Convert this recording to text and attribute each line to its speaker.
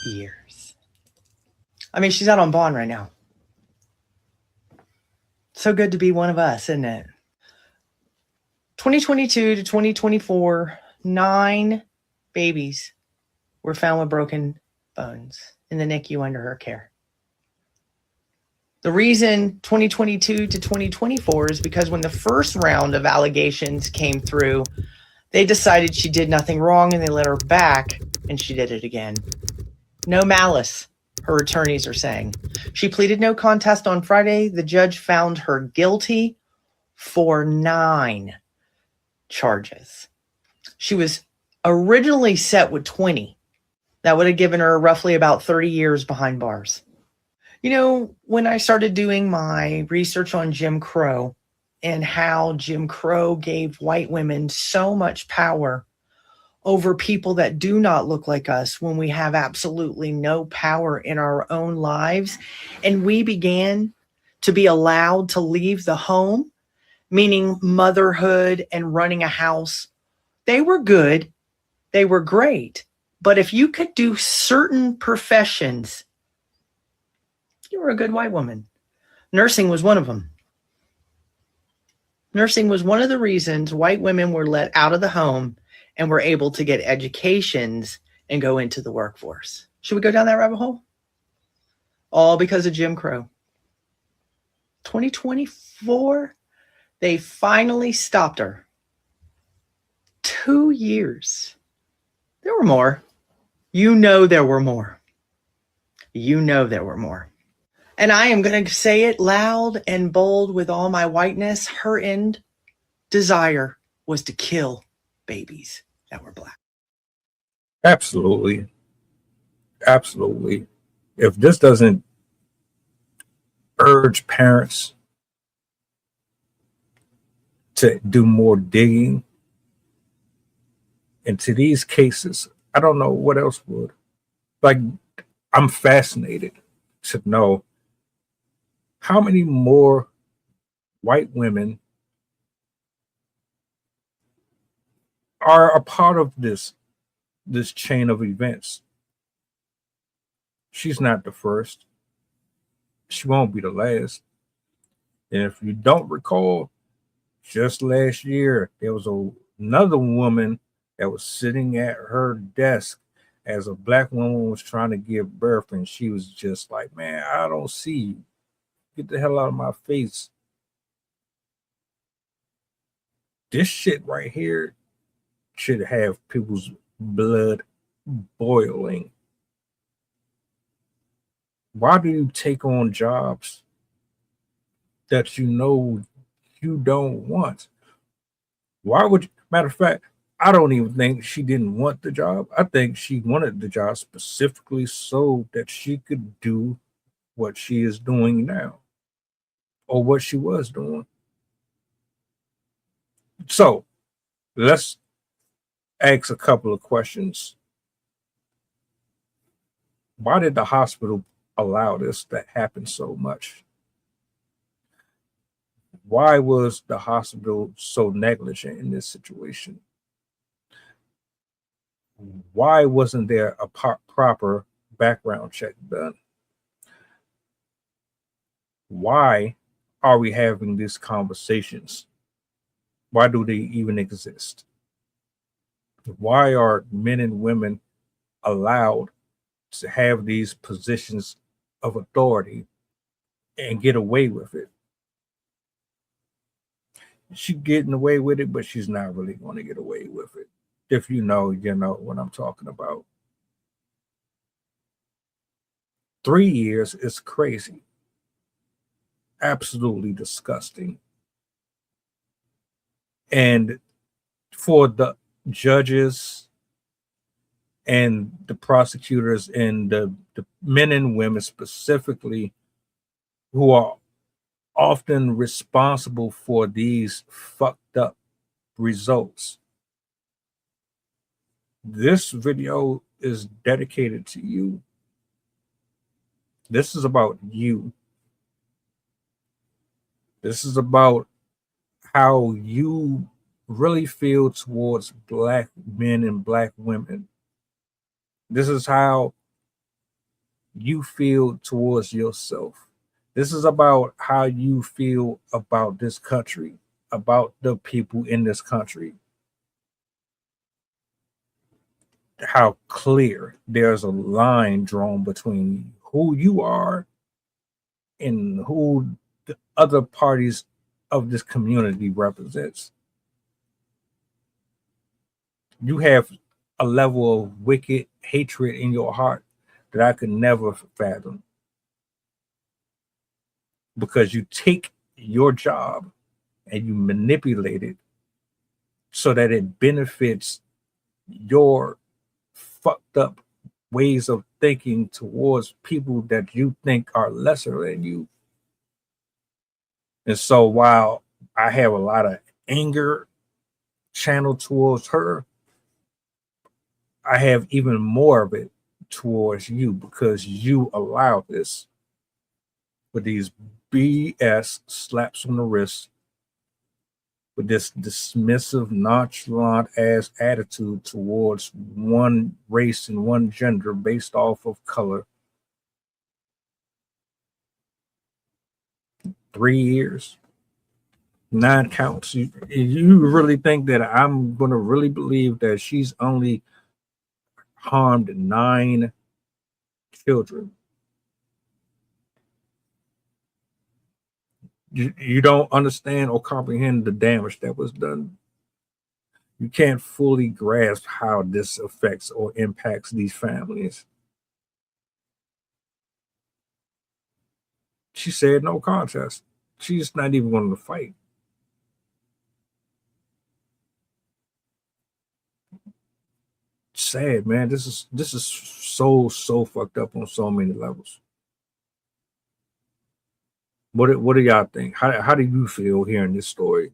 Speaker 1: years. I mean, she's out on bond right now. So good to be one of us, isn't it? 2022 to 2024, 9 babies were found with broken bones in the NICU under her care. The reason 2022 to 2024 is because when the first round of allegations came through, they decided she did nothing wrong and they let her back, and she did it again. No malice, her attorneys are saying. She pleaded no contest on Friday. The judge found her guilty for 9 charges. She was originally set with 20. That would have given her roughly about 30 years behind bars. You know, when I started doing my research on Jim Crow and how Jim Crow gave white women so much power over people that do not look like us when we have absolutely no power in our own lives, and we began to be allowed to leave the home, meaning motherhood and running a house, they were good, they were great. But if you could do certain professions, you were a good white woman. Nursing was one of them. Nursing was one of the reasons white women were let out of the home and were able to get educations and go into the workforce. Should we go down that rabbit hole? All because of Jim Crow. 2024, they finally stopped her. 2 years. There were more. You know there were more. You know there were more. And I am going to say it loud and bold with all my whiteness. Her end desire was to kill babies that were black.
Speaker 2: Absolutely. Absolutely. If this doesn't urge parents to do more digging into these cases, I don't know what else would. Like, I'm fascinated to know how many more white women are a part of this chain of events. She's not the first. She won't be the last. And if you don't recall, just last year, there was another woman that was sitting at her desk as a black woman was trying to give birth, and she was just like, man, I don't see you. Get the hell out of my face. This shit right here should have people's blood boiling. Why do you take on jobs that you know you don't want? Why would you? Matter of fact, I don't even think she didn't want the job. I think she wanted the job specifically so that she could do what she is doing now, or what she was doing. So let's ask a couple of questions. Why did the hospital allow this to happen so much? Why was the hospital so negligent in this situation? Why wasn't there a proper background check done? Why are we having these conversations? Why do they even exist? Why are men and women allowed to have these positions of authority and get away with it? She's getting away with it, but she's not really going to get away with it. If you know, you know what I'm talking about. 3 years is crazy. Absolutely disgusting. And for the judges and the prosecutors and the men and women specifically who are often responsible for these fucked up results, this video is dedicated to you. This is about you. This is about how you really feel towards black men and black women. This is how you feel towards yourself. This is about how you feel about this country, about the people in this country. How clear there's a line drawn between who you are and who the other parties of this community represents. You have a level of wicked hatred in your heart that I could never fathom, because you take your job and you manipulate it so that it benefits your fucked up ways of thinking towards people that you think are lesser than you. And so while I have a lot of anger channeled towards her, I have even more of it towards you, because you allow this with these BS slaps on the wrist, with this dismissive, nonchalant ass attitude towards one race and one gender based off of color. 3 years, 9 counts. You really think that I'm going to really believe that she's only harmed 9 children? You don't understand or comprehend the damage that was done. You can't fully grasp how this affects or impacts these families. She said no contest. She's not even going to fight. Sad, man. This is so fucked up on so many levels. What do y'all think? How do you feel hearing this story?